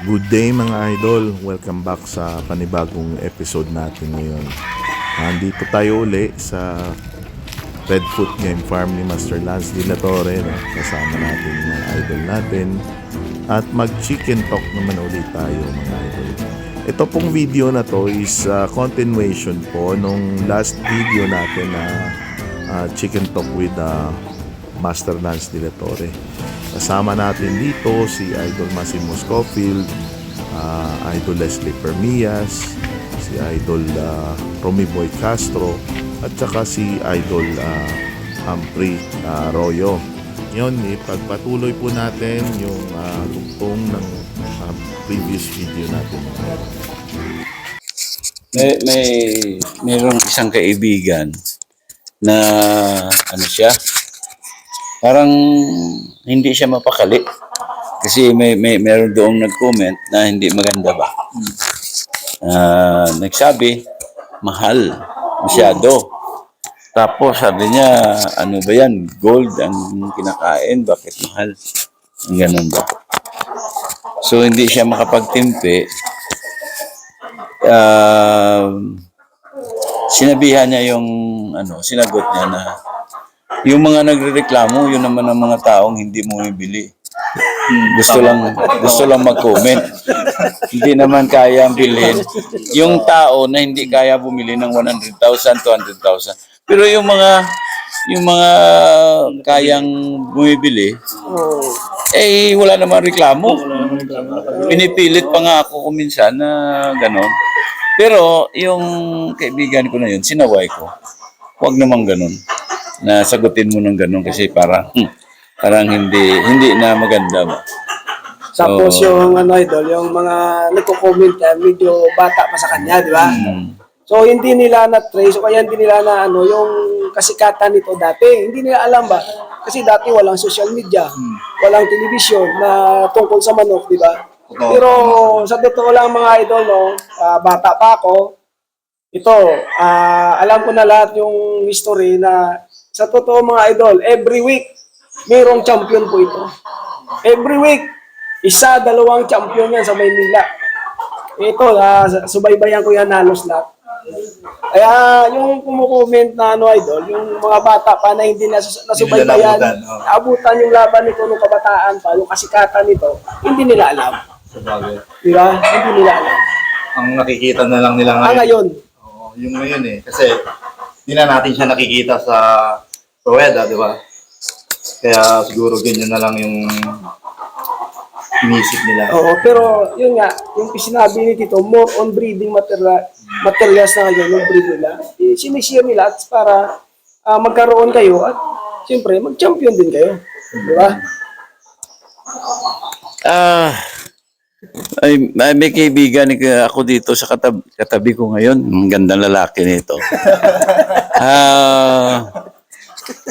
Good day mga idol, welcome back sa panibagong episode natin ngayon. Nandito tayo uli sa Redfoot Game Farm ni Master Lance De La Torre, no? Kasama natin mga idol natin at mag chicken talk naman ulit tayo mga idol. Ito pong video na to is continuation po nung last video natin na chicken talk with Master Lance De La Torre. Kasama natin dito si Idol Massimo Scofield, Idol Leslie Permias, si Idol Romy Boy Castro, at saka si Idol Humphrey Royo. Ngayon, ipagpatuloy po natin yung tugtong ng previous video natin. Mayroong isang kaibigan na parang hindi siya mapakali kasi meron doong nag-comment na hindi maganda ba. Nagsabi mahal masyado. Tapos sabi niya, ano ba yan, gold ang kinakain, bakit mahal? Ganun ba? So hindi siya makapagtimpi. Sinabihan niya yung sinagot niya na yung mga nagrereklamo, yun naman ang mga taong hindi bumibili. Gusto lang mag-comment. Hindi naman kaya bilhin. Yung tao na hindi kaya bumili ng 100,000, 200,000. Pero yung mga kayang bumibili, wala naman reklamo. Pinipilit pa nga ako kuminsan na gano'n. Pero yung kaibigan ko na yun, sinaway ko. Huwag naman gano'n. Na sagutin mo ng gano'n kasi parang hindi na maganda ba. Tapos yung idol, yung mga nagko-comment medyo bata pa sa kanya, di ba? So hindi nila na-trace o kaya hindi nila na yung kasikatan nito dati. Hindi nila alam ba? Kasi dati walang social media, walang television na tungkol sa manok, di ba? Pero sa totoo lang mga idol, bata pa ako, ito, alam ko na lahat yung history na sa totoo mga idol, every week, mayroong champion po ito. Every week, isa, dalawang champion yan sa Maynila. Ito, subaybayan ko yan halos lahat. Kaya yung kumukomment na idol, yung mga bata pa na hindi nasubaybayan, abutan yung laban nito nung kabataan pa, yung kasikatan nito, hindi nila alam. Diba? Hindi nila alam. Ang nakikita na lang nila ngayon. Ngayon. Oo, yung ngayon kasi hindi na natin siya nakikita sa Rueda, di ba? Kaya siguro ganyan na lang yung inisip nila. Oo, pero yun nga, yung sinabi ni Tito, more on breeding materials na ngayon, yung breed nila, sinishare nila at para magkaroon kayo at siyempre mag-champion din kayo. Di ba? May kaibigan ako dito sa katabi ko ngayon. Ang gandang lalaki nito.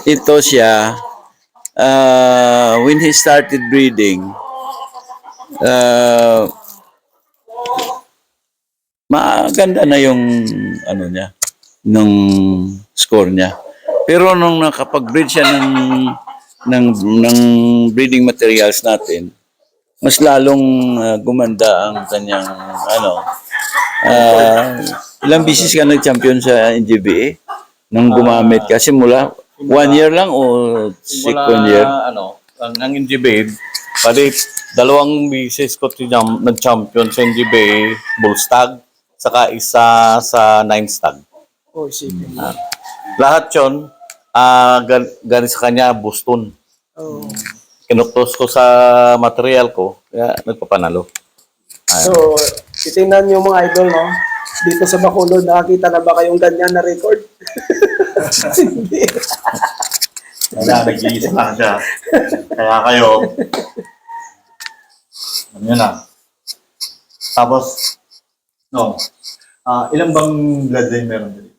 Ito siya, when he started breeding, maganda na yung niya, nung score niya. Pero nung nakapag-breed siya ng breeding materials natin, mas lalong gumanda ang kanyang ilang bisis ka nag-champion sa NGBA nung gumamit ka simula 1 year lang o second year? Ang NGBA, pali 2 bisis ko nag-champion sa NGBA Bullstag, saka isa sa 9 stag. Oh, sige. Lahat yun, galing sa kanya, Boston. Oh. Kinuktos ko sa material ko, kaya nagpapanalo. So, titingnan nyo mga idol, no? Dito sa Bacolod, nakakita na ba kayong ganyan na record? Hindi. Kaya nag-iisa lang siya. Kaya kayo, yun na. Tapos, ilang bang bloodline meron dito?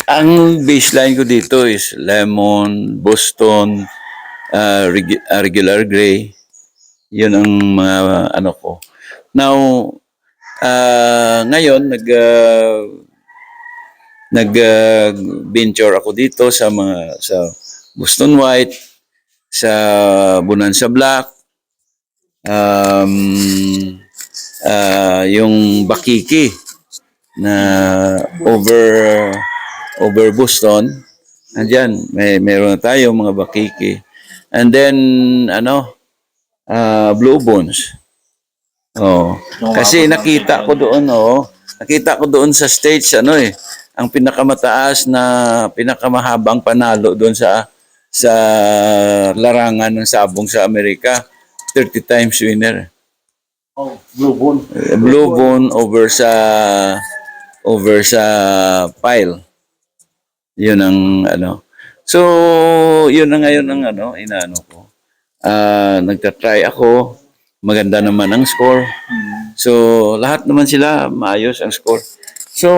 Ang baseline ko dito is Lemon, Boston, regular gray. Yun ang mga ko. Now, ngayon nag-venture ako dito sa Boston White, sa Bonanza Black, yung Bakiki na over Boston. Andyan, meron na tayo mga Bakiki. And then, Blue Bones. Oh. Kasi nakita ko doon sa stage, ang pinakamataas na pinakamahabang panalo doon sa larangan ng sabong sa Amerika, 30 times winner. Blue Bone. Blue Bone over sa pile. Yun ang So, yun na ngayon ang inaano ko. Nagtatry ako. Maganda naman ang score. So, lahat naman sila maayos ang score. So,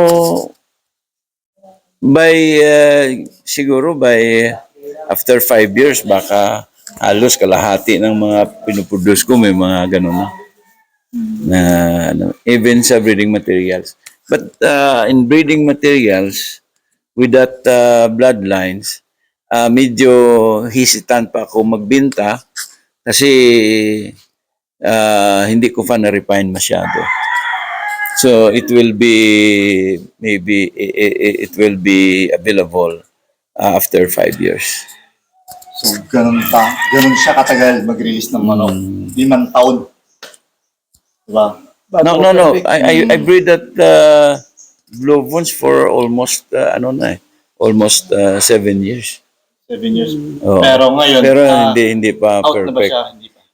siguro by after 5 years, baka halos kalahati ng mga pinuproduce ko may mga ganun na even sa breeding materials. But in breeding materials, with that bloodlines, medyo hesitant pa ako magbenta kasi hindi ko pa na-refine masyado. So it will be available after 5 years. So, ganun siya katagal mag-release ng manok. 5 taon. Diba? No. I breed that Blue Bones for almost almost 7 years. 7 years. Oo. Pero ngayon, Pero hindi pa out na ba perfect. siya? Hindi pa.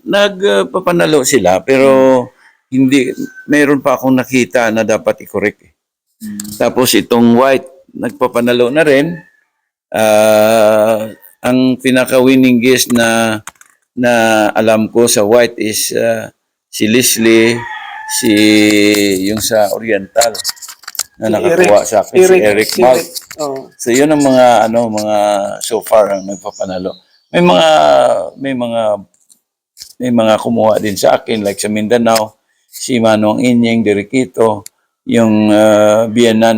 Nagpapanalo sila pero hindi meron pa akong nakita na dapat i-correct. Tapos itong white nagpapanalo na rin. Ang pinaka-winning guess na alam ko sa white is si Leslie, yung sa Oriental na nakakuha sa akin, si Eric Mark. Oh. So yun ang mga so far ang nagpapanalo. May mga kumuha din sa akin like sa Mindanao, si Manong Inying Deriquito, yung Biena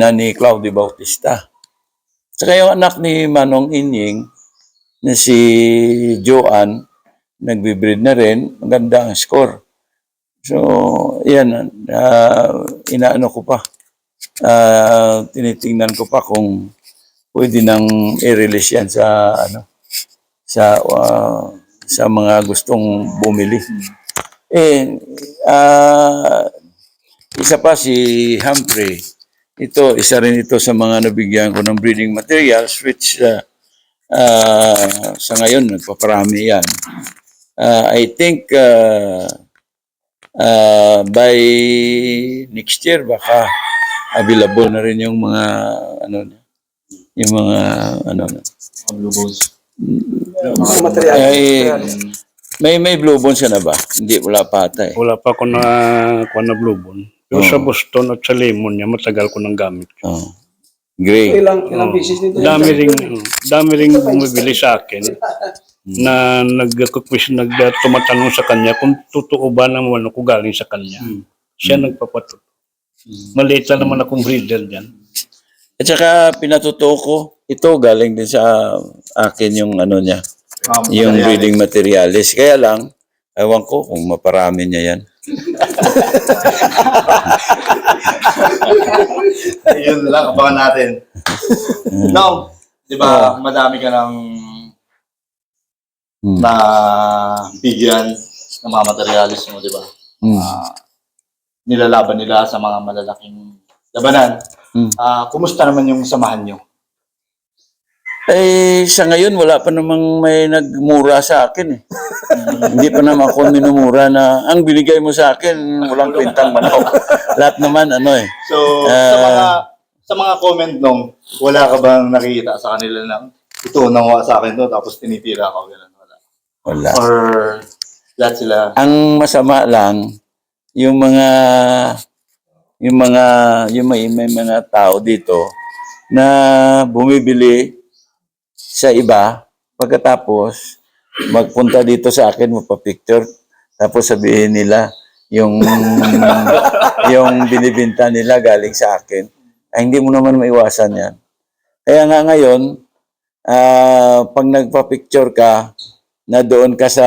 ni Claudio Bautista. Saka yung anak ni Manong Inying na si Joan, nagbe-breed na rin, maganda ang score. So, yan, inaano ko pa. Tinitingnan ko pa kung pwede nang i-release yan sa mga gustong bumili. Isa pa si Humphrey. Isa rin ito sa mga nabigyan ko ng breeding materials which sa ngayon nagpaparami yan. I think by next year baka available na rin yung mga Blue Bones. Mga material. May Blue Bones na ba? Hindi, wala pa ata eh. Wala pa ako na Blue Bone. Yung sa Boston at sa Lemon niya, matagal ko nang gamit. Oh. Gray. Ilang pieces nito? Dami ring bumibili sa akin na tumatanong sa kanya kung totoo ba naman ako galing sa kanya. Siya nagpapatuto. Maliit lang naman akong breeder dyan. At saka pinatuto ko, ito galing din sa akin yung niya. Yung breeding materials. Kaya lang, ewan ko kung maparami niya yan. Yun lang, abangan natin. Now, di ba, madami ka ng na bigyan ng mga materialis mo, di ba? Nilalaban nila sa mga malalaking labanan. Kumusta naman yung samahan nyo? Sa ngayon, wala pa namang may nagmura sa akin eh. Hindi pa naman ako minumura na ang binigay mo sa akin, walang kwentang manok. Lahat naman So, sa mga comment nung, wala ka bang nakikita sa kanila na ito, nanguha sa akin to, tapos tinitira ko, gano'n, wala. Wala. Or, lahat sila, Ang masama lang, may mga tao dito na bumibili sa iba, pagkatapos magpunta dito sa akin, magpa-picture, tapos sabihin nila yung binibinta nila galing sa akin. Ay, hindi mo naman maiwasan yan. Kaya nga ngayon, pag nagpa-picture ka, na doon ka sa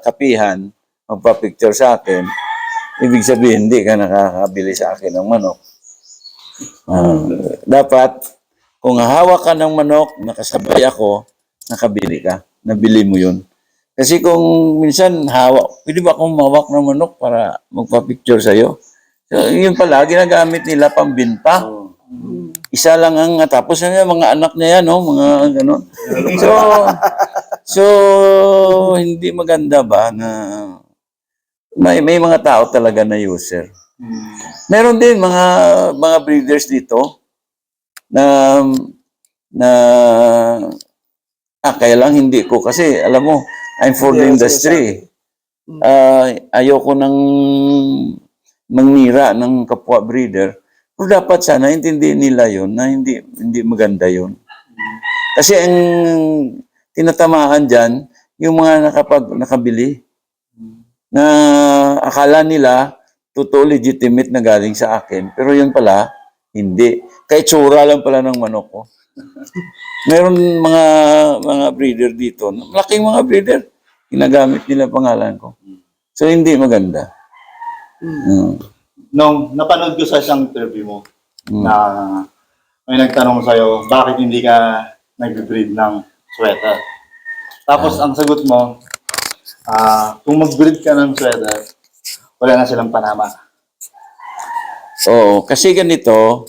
kapihan, magpa-picture sa akin, ibig sabihin, hindi ka nakakabili sa akin ng manok. Dapat, kung hawak ka ng manok, nakasabay ako, nakabili ka. Nabili mo yun. Kasi kung minsan pwede ba akong mawak ng manok para magpa-picture sa'yo? So, yun pala, ginagamit nila pambinta. Isa lang ang, tapos mga anak niya yan, no? Mga gano'n. So, hindi maganda ba na may mga tao talaga na user. Meron din mga breeders dito na kaya lang hindi ko kasi alam mo, I'm for the industry. Ayoko nang mangnira ng kapwa breeder. Pero dapat sana intindihin nila yon na hindi maganda yon. Kasi ang tinatamaan dyan, yung mga nakabili na akala nila totoo legitimate na galing sa akin. Pero yun pala, hindi. Kahit tsura lang pala ng manok ko. Meron mga breeder dito. Malaking mga breeder. Ginagamit nila pangalan ko. So, hindi maganda. Nung napanood ko sa isang interview mo, na may nagtanong sa'yo, bakit hindi ka nag-breed ng sweater? Tapos ang sagot mo, kung mag-breed ka ng sweater, wala na silang panama. Oo, kasi ganito,